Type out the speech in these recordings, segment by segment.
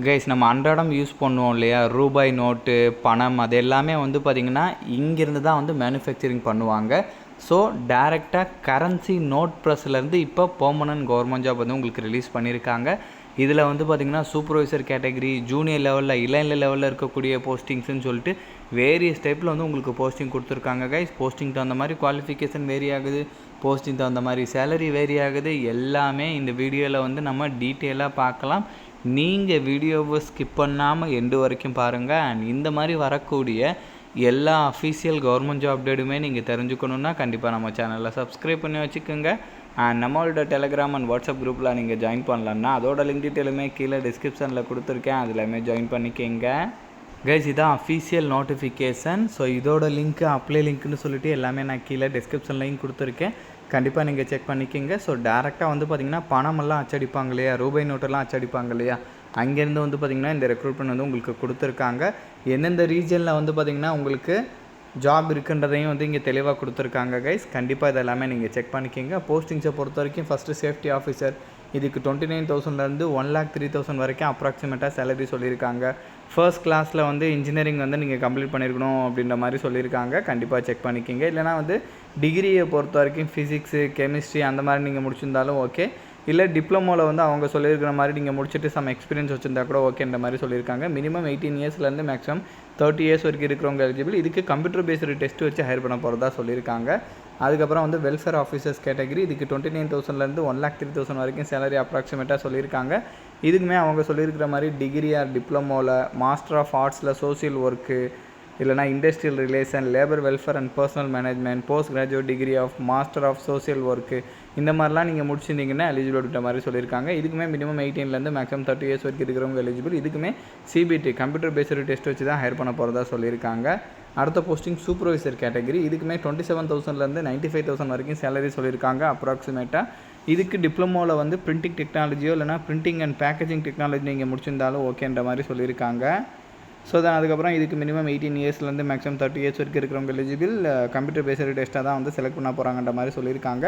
Guys நம்ம அன்றாடம் use பண்ணுவோம் இல்லையா, ரூபாய் நோட்டு, பணம், அது எல்லாமே வந்து பார்த்திங்கன்னா இங்கேருந்து தான் வந்து மேனுஃபேக்சரிங் பண்ணுவாங்க. ஸோ டேரெக்டாக கரன்சி நோட் ப்ரெஸ்லேருந்து இப்போ பெர்மனன்ட் கவர்மெண்ட் ஜாப் வந்து உங்களுக்கு ரிலீஸ் பண்ணியிருக்காங்க. இதில் வந்து பார்த்திங்கன்னா சூப்பர்வைசர் கேட்டகரி, ஜூனியர் லெவலில், இளநிலை லெவலில் இருக்கக்கூடிய போஸ்டிங்ஸ்ன்னு சொல்லிட்டு வேரியஸ் டைப்பில் வந்து உங்களுக்கு போஸ்டிங் கொடுத்துருக்காங்க கைஸ். போஸ்டிங் தகுந்த மாதிரி குவாலிஃபிகேஷன் வேரி ஆகுது, போஸ்டிங் தகுந்த மாதிரி சேலரி வேரி ஆகுது. எல்லாமே இந்த வீடியோவில் வந்து நம்ம டீட்டெயிலாக பார்க்கலாம். நீங்கள் வீடியோவை ஸ்கிப் பண்ணாமல் எண்டு வரைக்கும் பாருங்கள். அண்ட் இந்த மாதிரி வரக்கூடிய எல்லா அஃபீஷியல் கவர்மெண்ட் ஜாப் அப்டேட்டுமே நீங்கள் தெரிஞ்சுக்கணுன்னா கண்டிப்பாக நம்ம சேனலில் சப்ஸ்கிரைப் பண்ணி வச்சுக்கோங்க. அண்ட் நம்மளோட டெலகிராம் அண்ட் வாட்ஸ்அப் குரூப்பில் நீங்கள் ஜாயின் பண்ணலான்னா அதோட லிங்க் டீட்டெயிலுமே கீழே டிஸ்கிரிப்ஷனில் கொடுத்துருக்கேன், அதில் ஜாயின் பண்ணிக்கோங்க கைஸ். இதான் அஃபீஷியல் நோட்டிஃபிகேஷன். ஸோ இதோட லிங்க்கு, அப்ளை லிங்க்னு சொல்லிட்டு எல்லாமே நான் கீழே டிஸ்கிரிப்ஷன்லையும் கொடுத்துருக்கேன், கண்டிப்பாக நீங்கள் செக் பண்ணிக்கோங்க. ஸோ டேரெக்டாக வந்து பார்த்திங்கன்னா பணமெல்லாம் அச்சடிப்பாங்க இல்லையா, ரூபாய் நோட்டெல்லாம் அச்சடிப்பாங்க இல்லையா, அங்கேருந்து வந்து பார்த்திங்கன்னா இந்த ரெக்ரூட்மெண்ட் வந்து உங்களுக்கு கொடுத்துருக்காங்க. எந்தெந்த ரீஜனில் வந்து பார்த்திங்கன்னா உங்களுக்கு ஜாப் இருக்குன்றதையும் வந்து இங்கே தெளிவாக கொடுத்துருக்காங்க கைஸ். கண்டிப்பாக இதெல்லாமே நீங்கள் செக் பண்ணிக்கோங்க. போஸ்டிங்ஸை பொறுத்த வரைக்கும் ஃபஸ்ட்டு சேஃப்டி ஆஃபீஸர், இதுக்கு 29,000லேருந்து 1,03,000 வரைக்கும் அப்ராக்சிமேட்டாக சேலரி சொல்லியிருக்காங்க. ஃபர்ஸ்ட் கிளாஸில் வந்து இன்ஜினியரிங் வந்து நீங்கள் கம்ப்ளீட் பண்ணியிருக்கணும் அப்படின்ற மாதிரி சொல்லியிருக்காங்க, கண்டிப்பாக செக் பண்ணிக்கோங்க. இல்லைனா வந்து டிகிரியை பொறுத்த வரைக்கும் ஃபிசிக்ஸு, கெமிஸ்ட்ரி அந்த மாதிரி நீங்கள் முடிச்சிருந்தாலும் ஓகே. இல்லை டிப்ளமோவில் வந்து அவங்க சொல்லியிருக்கிற மாதிரி நீங்கள் முடிச்சுட்டு சம் எக்ஸ்பீரியன்ஸ் வச்சுருந்தா கூட ஓகேன்ற மாதிரி சொல்லியிருக்காங்க. மினிமம் 18 இயர்ஸ்லேருந்து மேக்ஸிமம் 30 இயர்ஸ் வரைக்கும் இருக்கிறவங்க எலிஜிபிள். இதுக்கு கம்ப்யூட்டர் பேஸ்டு டெஸ்ட் வச்சு ஹையர் பண்ண போகிறதா சொல்லியிருக்காங்க. அதுக்கப்புறம் வந்து வெல்ஃபேர் ஆஃபீஸர்ஸ் கேட்டகரி, இதுக்கு 29,000லேருந்து 1,03,000 வரைக்கும் சேலரி அப்ராக்சிமேட்டாக சொல்லியிருக்காங்க. இதுக்குமே அவங்க சொல்லியிருக்கிற மாதிரி டிகிரி ஆர் டிப்ளமோவில், மாஸ்டர் ஆஃப் ஆர்ட்ஸில் சோசியல் ஒர்க்கு, இல்லைனா industrial relation, labour welfare and personnel management, post graduate degree of master of social work, இந்த மாதிரிலாம் நீங்கள் முடிச்சிருந்தீங்கன்னா எலிஜிபிள் அப்படின்ற மாதிரி சொல்லியிருக்காங்க. இதுக்குமே மினிமம் 18லேருந்து மேக்ஸிமம் 30 இயர்ஸ் வரைக்கும் இருக்கிறவங்க எலிஜிபிள். இதுக்குமே சிபிடி கம்ப்யூட்டர் பேஸ்டு டெஸ்ட் வச்சு தான் ஹையர் பண்ண போகிறதா சொல்லியிருக்காங்க. அடுத்த போஸ்டிங் சூப்பர்வைசர் கேட்டகரி, இதுக்குமே 27,000லேருந்து 95,000 வரைக்கும் சேலரி சொல்லியிருக்காங்க அப்ராக்சிமேட்டாக. இதுக்கு டிப்ளமோவில் வந்து பிரிண்டிங் டெக்னாலஜியோ இல்லைனா பிரிண்டிங் அண்ட் பேக்கேஜிங் டெக்னாலஜி நீங்கள் முடிச்சிருந்தாலும் ஓகேன்ற மாதிரி சொல்லியிருக்காங்க. ஸோ தான் அதுக்கப்புறம் இதுக்கு மினிமம் 18 இயர்ஸ்லேருந்து மேக்ஸிமம் 30 இயர்ஸ் வரைக்கும் இருக்கிறவங்க எலிஜிபிள். கம்ப்யூட்டர் பேஸ்டு டெஸ்ட்டாக தான் வந்து செலக்ட் பண்ண போகிறாங்கன்ற மாதிரி சொல்லியிருக்காங்க.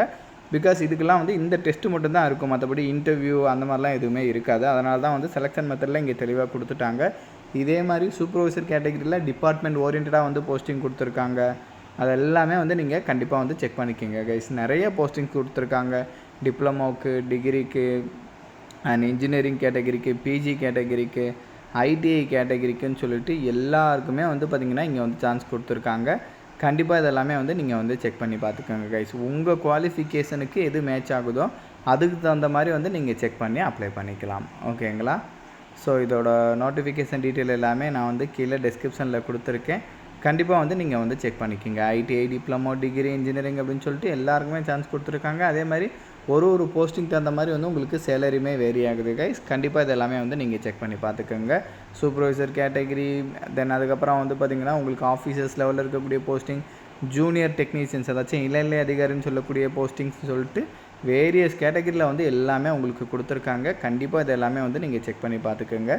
பிகாஸ் இதுக்கெல்லாம் வந்து இந்த டெஸ்ட்டு மட்டும்தான் இருக்கும், மற்றபடி இன்டர்வியூ அந்த மாதிரிலாம் எதுவுமே இருக்காது. அதனால தான் வந்து செலெக்ஷன் மெத்தடில் இங்கே தெளிவாக கொடுத்துட்டாங்க. இதே மாதிரி சூப்பர்வைசர் கேட்டகரியில் டிபார்ட்மெண்ட் ஓரியன்டாக வந்து போஸ்டிங் கொடுத்துருக்காங்க. அது எல்லாமே வந்து நீங்கள் கண்டிப்பாக வந்து செக் பண்ணிக்கோங்க கைஸ். நிறைய போஸ்டிங் கொடுத்துருக்காங்க, டிப்ளமோவுக்கு, டிகிரிக்கு அண்ட் இன்ஜினியரிங் கேட்டகரிக்கு, பிஜி கேட்டகரிக்கு, ஐடிஐ கேட்டகரிக்குன்னு சொல்லிட்டு எல்லாருக்குமே வந்து பார்த்திங்கன்னா இங்கே வந்து சான்ஸ் கொடுத்துருக்காங்க. கண்டிப்பாக இதெல்லாமே வந்து நீங்கள் வந்து செக் பண்ணி பார்த்துக்கோங்க கைஸ். உங்கள் குவாலிஃபிகேஷனுக்கு எது மேட்ச் ஆகுதோ அதுக்கு தகுந்த மாதிரி வந்து நீங்கள் செக் பண்ணி அப்ளை பண்ணிக்கலாம், ஓகேங்களா. ஸோ இதோட நோட்டிஃபிகேஷன் டீட்டெயில் எல்லாமே நான் வந்து கீழே டிஸ்கிரிப்ஷனில் கொடுத்துருக்கேன், கண்டிப்பாக வந்து நீங்கள் வந்து செக் பண்ணிக்கோங்க. ஐடிஐ, டிப்ளமோ, டிகிரி, இன்ஜினியரிங் அப்படின்னு சொல்லிட்டு எல்லாருக்குமே சான்ஸ் கொடுத்துருக்காங்க. அதே மாதிரி ஒரு போஸ்டிங் தகுந்த மாதிரி வந்து உங்களுக்கு சேலரியுமே வேரி ஆகுது கைஸ். கண்டிப்பாக இது எல்லாமே வந்து நீங்கள் செக் பண்ணி பார்த்துக்கோங்க. சூப்பர்வைசர் கேட்டகரி, தென் அதுக்கப்புறம் வந்து பார்த்திங்கன்னா உங்களுக்கு ஆஃபீஸர்ஸ் லெவலில் இருக்கக்கூடிய போஸ்டிங், ஜூனியர் டெக்னீஷியன்ஸ், ஏதாச்சும் இளநிலை அதிகாரின்னு சொல்லக்கூடிய போஸ்டிங்ஸ் சொல்லிட்டு வேரியஸ் கேட்டகரியில் வந்து எல்லாமே உங்களுக்கு கொடுத்துருக்காங்க. கண்டிப்பாக இது எல்லாமே வந்து நீங்கள் செக் பண்ணி பார்த்துக்கோங்க.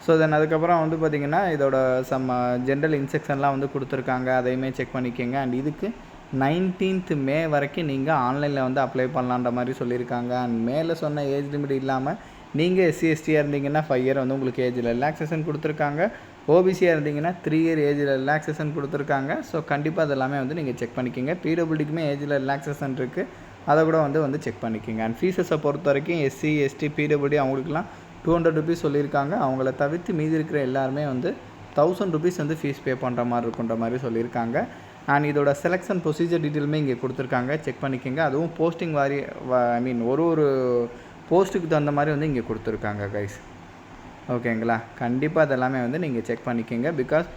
ஸோ தென் அதுக்கப்புறம் வந்து பார்த்திங்கன்னா இதோட சம் ஜென்ரல் இன்ஸ்ட்ரக்ஷன்லாம் வந்து கொடுத்துருக்காங்க, அதையுமே செக் பண்ணிக்கோங்க. அண்ட் இதுக்கு 19th மே வரைக்கும் நீங்கள் ஆன்லைனில் வந்து அப்ளை பண்ணலான்ற மாதிரி சொல்லியிருக்காங்க. அண்ட் மேலே சொன்ன ஏஜ் லிமிட் இல்லாமல் நீங்கள் எஸ்சி/எஸ்டியாக இருந்தீங்கன்னா 5 இயர் வந்து உங்களுக்கு ஏஜில் ரிலாக்ஸேஷன் கொடுத்துருக்காங்க. ஓபிசியாக இருந்தீங்கன்னா 3 இயர் ஏஜில் ரிலாக்ஸேஷன் கொடுத்துருக்காங்க. ஸோ கண்டிப்பாக அதெல்லாமே வந்து நீங்கள் செக் பண்ணிக்கோங்க. பிடபிள்யூடிக்குமே ஏஜில் ரிலாக்ஸேஷன் இருக்குது, அதை கூட வந்து செக் பண்ணிக்கோங்க. அண்ட் ஃபீஸஸை பொறுத்த வரைக்கும் எஸ்சி, எஸ்டி, பிடபிள்யூடி அவங்களுக்குலாம் 200 ருபீஸ் சொல்லியிருக்காங்க. அவங்கள தவிர்த்து மீதி இருக்கிற எல்லாருமே வந்து 1000 ருபீஸ் வந்து ஃபீஸ் பே பண்ணுற மாதிரி இருக்குன்ற மாதிரி சொல்லியிருக்காங்க. அண்ட் இதோட செலெக்ஷன் ப்ரொசீஜர் டீட்டெயிலுமே இங்கே கொடுத்துருக்காங்க, செக் பண்ணிக்கோங்க. அதுவும் போஸ்டிங் வாரி ஒரு போஸ்ட்டுக்கு தகுந்த மாதிரி வந்து இங்கே கொடுத்துருக்காங்க கைஸ், ஓகேங்களா. கண்டிப்பாக அதெல்லாமே வந்து நீங்கள் செக் பண்ணிக்கோங்க. பிகாஸ்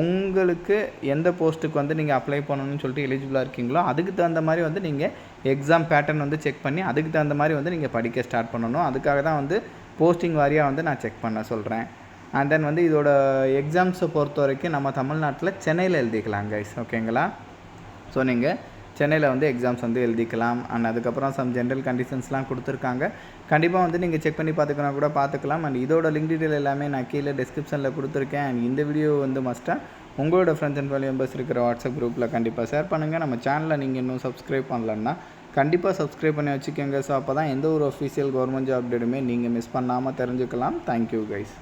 உங்களுக்கு எந்த போஸ்ட்டுக்கு வந்து நீங்கள் அப்ளை பண்ணணும்னு சொல்லிட்டு எலிஜிபிளாக இருக்கீங்களோ அதுக்கு தகுந்த மாதிரி வந்து நீங்கள் எக்ஸாம் பேட்டர்ன் வந்து செக் பண்ணி அதுக்கு தகுந்த மாதிரி வந்து நீங்கள் படிக்க ஸ்டார்ட் பண்ணணும். அதுக்காக தான் வந்து போஸ்டிங் வாரியாக வந்து நான் செக் பண்ண சொல்கிறேன். அண்ட் தென் வந்து இதோட எக்ஸாம்ஸை பொறுத்த வரைக்கும் நம்ம தமிழ்நாட்டில் சென்னையில் எழுதிக்கலாம் கைஸ், ஓகேங்களா. ஸோ நீங்கள் சென்னையில் வந்து எக்ஸாம்ஸ் வந்து எழுதிக்கலாம். அண்ட் அதுக்கப்புறம் சம் ஜென்ரல் கண்டிஷன்ஸ்லாம் கொடுத்துருக்காங்க, கண்டிப்பாக வந்து நீங்கள் செக் பண்ணி பார்த்துக்கணும் கூட பார்த்துக்கலாம். அண்ட் இதோட லிங்க் டீட்டெயில் எல்லாமே நான் கீழே டிஸ்கிரிப்ஷனில் கொடுத்துருக்கேன். அண்ட் இந்த வீடியோ வந்து மஸ்ட்டாக உங்களோட ஃப்ரெண்ட்ஸ் அண்ட் ஃபேமிலி மெம்பர்ஸ் இருக்கிற வாட்ஸ்அப் குரூப்பில் கண்டிப்பாக ஷேர் பண்ணுங்கள். நம்ம சேனலில் நீங்கள் இன்னும் சப்ஸ்கிரைப் பண்ணலன்னா கண்டிப்பாக சப்ஸ்கிரைப் பண்ணி வச்சுக்கோங்க. ஸோ அப்போ தான் எந்த ஒரு அஃபீஷியல் கவர்மெண்ட் ஜாப் அப்டேட்டுமே நீங்கள் மிஸ் பண்ணாமல் தெரிஞ்சுக்கலாம். Thank you guys.